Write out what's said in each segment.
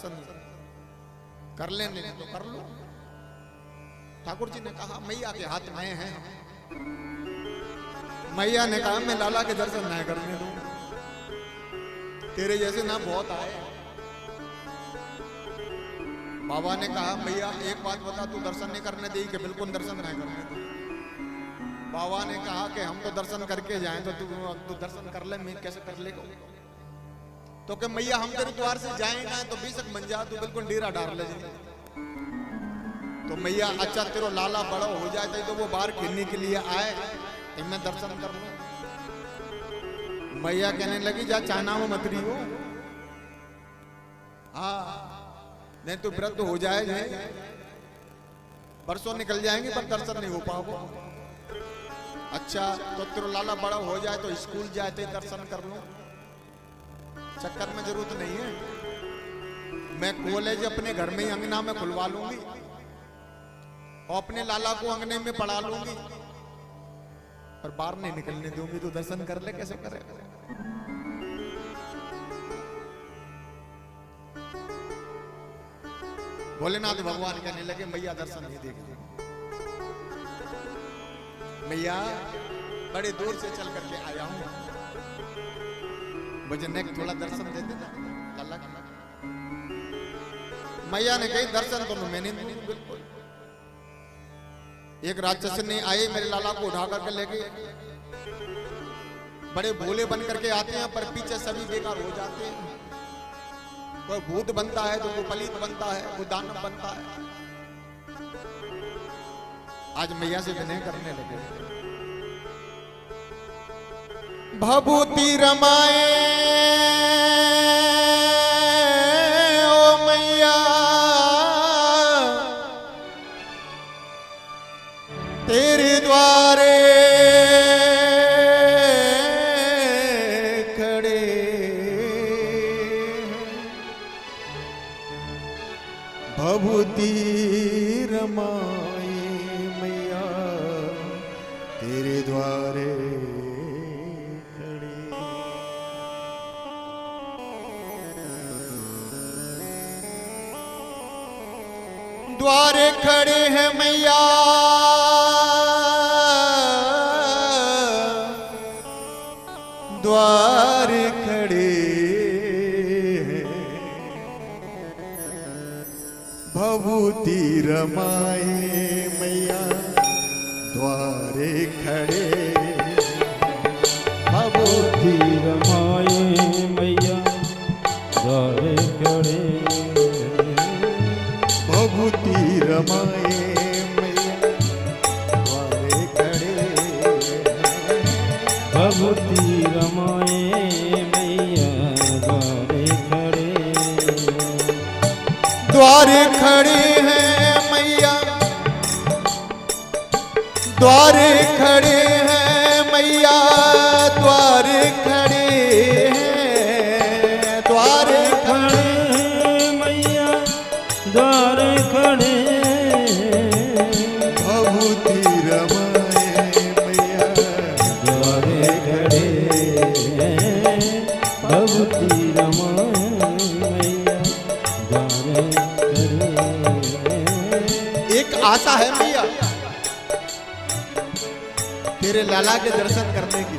दर्शन कर लेने तो कर लो। ठाकुर जी ने कहा मैया के हाथ में है। मैया ने कहा मैं लाला के दर्शन नहीं करने दूंगा, तेरे जैसे ना बहुत आए। बाबा ने कहा मैया एक बात बता, तू दर्शन नहीं करने देगी कि बिल्कुल दर्शन नहीं करने दे। बाबा ने कहा कि हम तो दर्शन करके जाएं, तो तू दर्शन कर ले, मैं कैसे कर लेगा? तो कि मैया हम तेरे द्वार से जाएंगे तो बेशक बन जा, तू बिल्कुल डेरा डाल ले। तो मैया अच्छा तेरो लाला बड़ा हो जाए तो वो बाहर खेलने के लिए आए, मैं दर्शन कर लूं। मैया कहने लगी जा चाना में मत रही हो, हाँ नहीं तो व्रत हो जाए, बरसों निकल जाएंगे पर दर्शन नहीं हो पाओगे। अच्छा तो तेरा लाला बड़ा हो जाए तो स्कूल जाए तो दर्शन कर लूं, चक्कर में जरूरत नहीं है। मैं कॉलेज अपने घर में ही अंगना में खुलवा लूंगी और अपने लाला को अंगने में पढ़ा लूंगी, पर बाहर नहीं निकलने दूंगी। तो दर्शन कर ले, कैसे करे? भोलेनाथ भगवान कहने लगे मैया दर्शन नहीं देगी। मैया बड़े दूर से चल करके आया हूं, मुझे नेक थोड़ा दर्शन दे देना लाला का। मैया ने कही दर्शन तो मैंने नहीं, बिल्कुल। एक राक्षस ने आए मेरे लाला को उठा करके लेके, बड़े भोले बन करके आते हैं पर पीछे सभी बेकार हो जाते हैं। कोई भूत बनता है तो कोई पलीत बनता है, कोई दानव बनता है। आज मैया से विनय करने लगे, भभूति रमाए ओ मैया तेरे द्वारे खड़े, भभूति रमाए मैया तेरे द्वारे खड़े। द्वारे खड़े हैं मैया द्वार खड़े हैं, भभूति रमाए मैया द्वारे खड़े, भभूति रमाए मैया द्वारे खड़े, भभूति रमाए मैया द्वारे खड़े, भभूति रमाए मैया द्वारे खड़े, द्वारे खड़े हैं मैया द्वारे खड़े हैं मैया द्वारे खड़े हैं, द्वारे खड़े मैया द्वारे खड़े, भभूति रमाए मैया द्वारे खड़े, भभूति रमाए मैया द्वारे खड़े। एक आशा है मैया तेरे लाला के दर्शन करने की,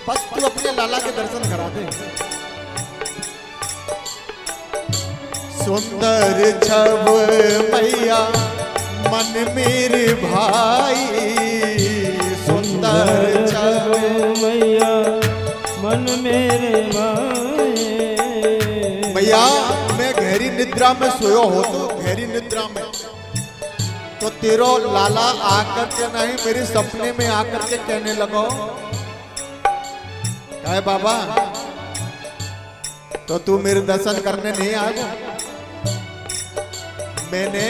बस तू अपने लाला के दर्शन करा दे। सुंदर छब मैया मन मेरे भाई, सुंदर छब मैया मन मेरे माए। मैया मैं गहरी निद्रा में सोयो हो, तो गहरी निद्रा में तो तेरो लाला आकर के नहीं मेरे सपने में आकर के कहने लगो क्या बाबा तो तू मेरे दर्शन करने नहीं आएगा। मैंने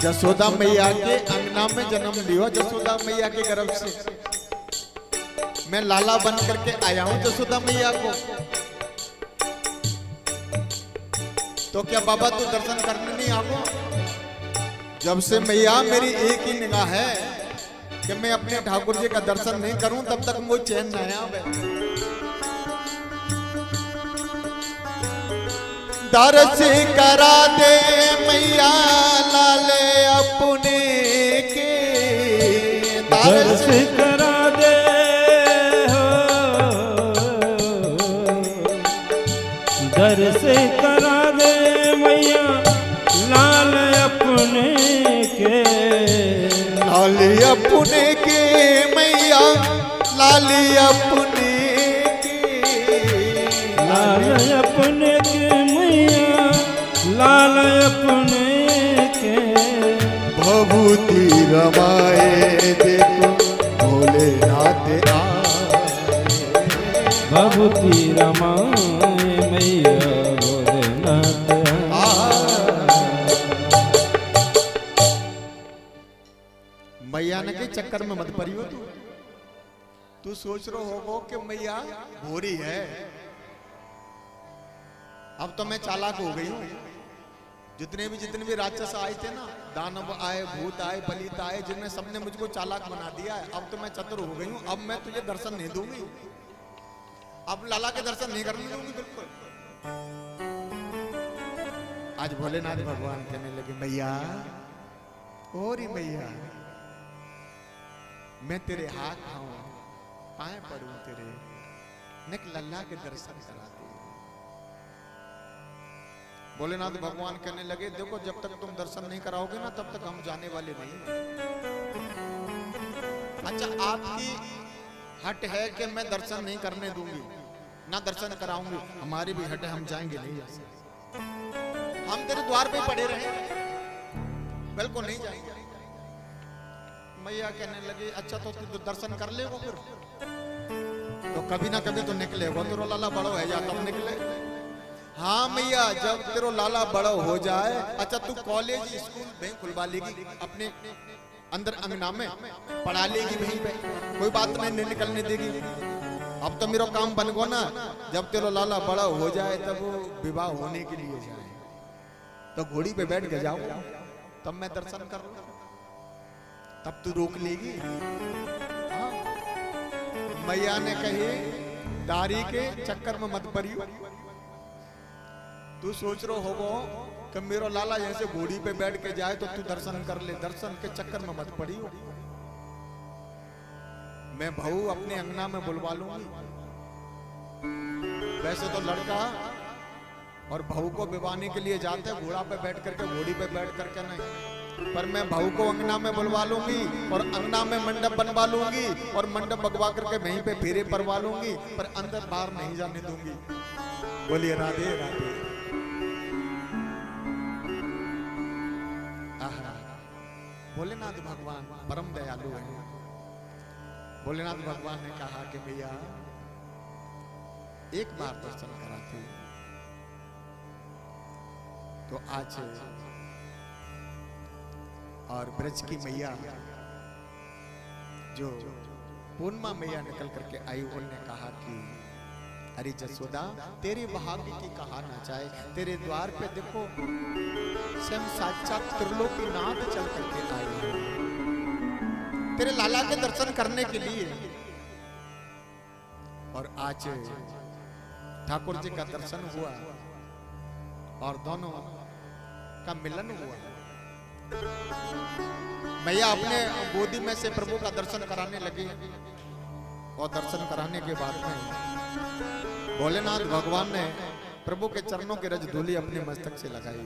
जसोदा मैया के अंगना में जन्म लिया, जसोदा मैया के गर्भ से मैं लाला बन करके आया हूं जसोदा मैया को। तो क्या बाबा तू दर्शन करने नहीं आऊंगा? जब से मैया मेरी एक ही निगाह है कि मैं अपने ठाकुर जी का दर्शन नहीं करूं तब तक मुझे चैन नहीं आवे। दर्श करा दे मैया लाले अपने के दर्श करा दे हो, दर्श करा दे मैया लाल अपने के, लाल अपने के मैया लाल अपने के, लाल अपने के मैया लाल अपने के। भभूति रमाए देखो भोलेनाथ आए, भभूति रमाए मैया भोलेनाथ मैया ने के चक्कर में मत पड़ी हो तू सोच रहा होगो कि मैया भोरी है। अब तो मैं चालाक हो गई हूं। जितने भी राक्षस आए थे ना, दानव आए, भूत आए, बलित आए, जिनने सबने मुझको चालाक बना दिया है। अब तो मैं चतुर हो गई हूं। अब मैं तुझे दर्शन नहीं दूंगी। अब लाला के दर्शन नहीं करने दूंगी बिल्कुल। आज भोलेनाथ भगवान कहने लगे मैया, ओरी मैया, मैं तेरे हाथ खाऊं, पाए पड़ूं तेरे, निक लल्ला के दर्शन कराते। भोलेनाथ भगवान कहने लगे देखो जब तक तुम दर्शन नहीं कराओगे ना तब तक हम जाने वाले नहीं। अच्छा आपकी हट है कि मैं दर्शन नहीं करने दूंगी ना दर्शन कराऊंगी, हमारी भी हट है, हम जाएंगे नहीं ऐसे। हम तेरे द्वार पे पड़े रहे, बिल्कुल नहीं जाएंगे। मैया कहने लगी अच्छा तो तू दर्शन कर ले वो फिर तो कभी ना कभी तो निकले वो तेरा लाला बड़ो है या तब निकले। हाँ मैया जब तेरा लाला बड़ा हो जाए, अच्छा तू कॉलेज स्कूल बैंक खुलवा लेगी अपने अंदर अंगना में, पढ़ा लेगी वहीं पे, कोई बात नहीं निकलने देगी। अब तो मेरा काम बन गो ना, जब तेरा लाला बड़ा हो जाए तब वो विवाह होने के लिए जाए तो घोड़ी पे बैठ के जाओ, तब मैं दर्शन कर लूं, तब तू रोक लेगी। हाँ। मैया ने कही दारी के चक्कर में मत पड़ियो। तू सोच रहा होगो कि मेरा लाला ऐसे घोड़ी पे बैठ के जाए तो तू दर्शन कर ले, दर्शन के चक्कर में मत पड़ियो। मैं बहू अपने अंगना में बुलवा लूंगी। वैसे तो लड़का और बहू को विवाहने के लिए जाते हैं घोड़ा पे बैठ करके, घोड़ी पे बैठ करके नहीं, पर मैं बहू को अंगना में बुलवा लूंगी और अंगना में मंडप बनवा लूंगी और मंडप बगवा करके वहीं पे फेरे परवा लूंगी, पर अंदर बाहर नहीं जाने दूंगी। बोलिए राधे राधे। भोलेनाथ भगवान परम दयालु है। भोलेनाथ भगवान ने कहा कि भैया एक बार दर्शन कराते तो आज। और ब्रज की मैया जो पूर्णिमा मैया निकल करके आई, उन्होंने कहा कि अरे जसोदा तेरे भाग्य की कहा ना चाहे, तेरे द्वार पे देखो स्वयं साक्षात त्रिलोकीनाथ चल करके आए हैं तेरे लाला के दर्शन करने के लिए। और आज ठाकुर जी का दर्शन हुआ और दोनों का मिलन हुआ। मैया अपने गोदी में से प्रभु का दर्शन कराने लगी और दर्शन कराने के बाद में भोलेनाथ भगवान ने प्रभु के चरणों की रज धूली अपने मस्तक से लगाई।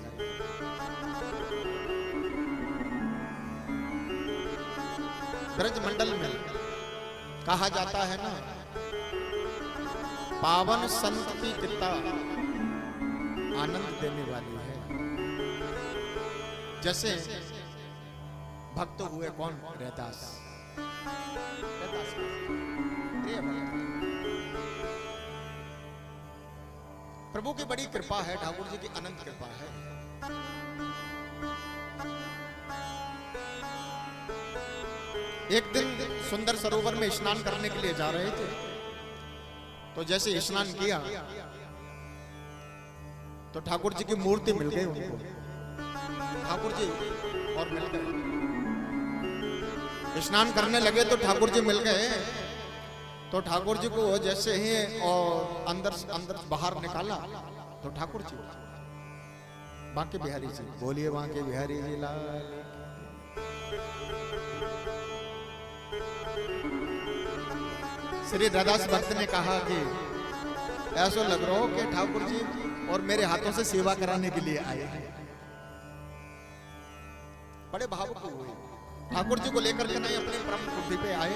ब्रज मंडल में कहा जाता है ना, पावन संत की कृपा आनंद देने वाली है। जैसे भक्त हुए कौन, रैदास। प्रभु की बड़ी कृपा है, ठाकुर जी की अनंत कृपा है। एक दिन सुंदर सरोवर में स्नान करने के लिए जा रहे थे, तो जैसे स्नान किया तो ठाकुर जी की मूर्ति मिल गई उनको। ठाकुर जी और मिल गए, स्नान करने लगे तो ठाकुर जी मिल गए। तो ठाकुर जी को जैसे ही और अंदर बाहर निकाला तो ठाकुर जी बांके बिहारी जी बोलिए, बांके बिहारी जी लाल। श्री दादास भक्त ने कहा कि ऐसा लग रहा हो कि ठाकुर जी और मेरे हाथों से सेवा कराने के लिए आए हैं। बड़े भावुक हुए, ठाकुर जी को लेकर के नहीं अपने परम बुद्धि पे आए,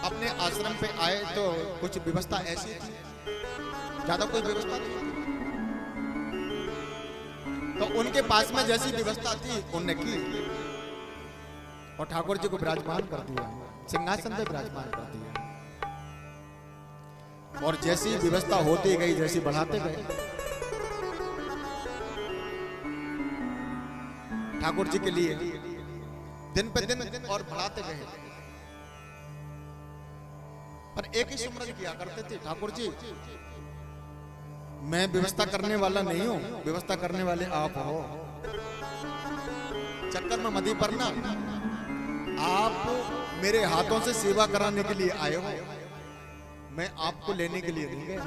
अपने आश्रम पे आए तो कुछ व्यवस्था ऐसी थी, ज्यादा कोई व्यवस्था नहीं थी, तो उनके पास में जैसी व्यवस्था थी उनने की और ठाकुर जी को विराजमान कर दिया, सिंहासन पे विराजमान कर दिया। और जैसी व्यवस्था होती गई, जैसी बढ़ाते गए, ठाकुर जी के लिए दिन पे दिन और बढ़ाते गए। पर एक ही सुमरन किया करते थे, ठाकुर जी मैं व्यवस्था करने वाला नहीं हूं, व्यवस्था करने वाले आप हो। चक्कर में मत पड़ना, आप मेरे हाथों से सेवा कराने के लिए आए हो, मैं आपको लेने के लिए नहीं गया।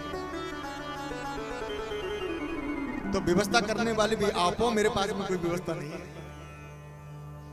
तो व्यवस्था करने वाले भी आप हो, मेरे पास में कोई व्यवस्था नहीं है।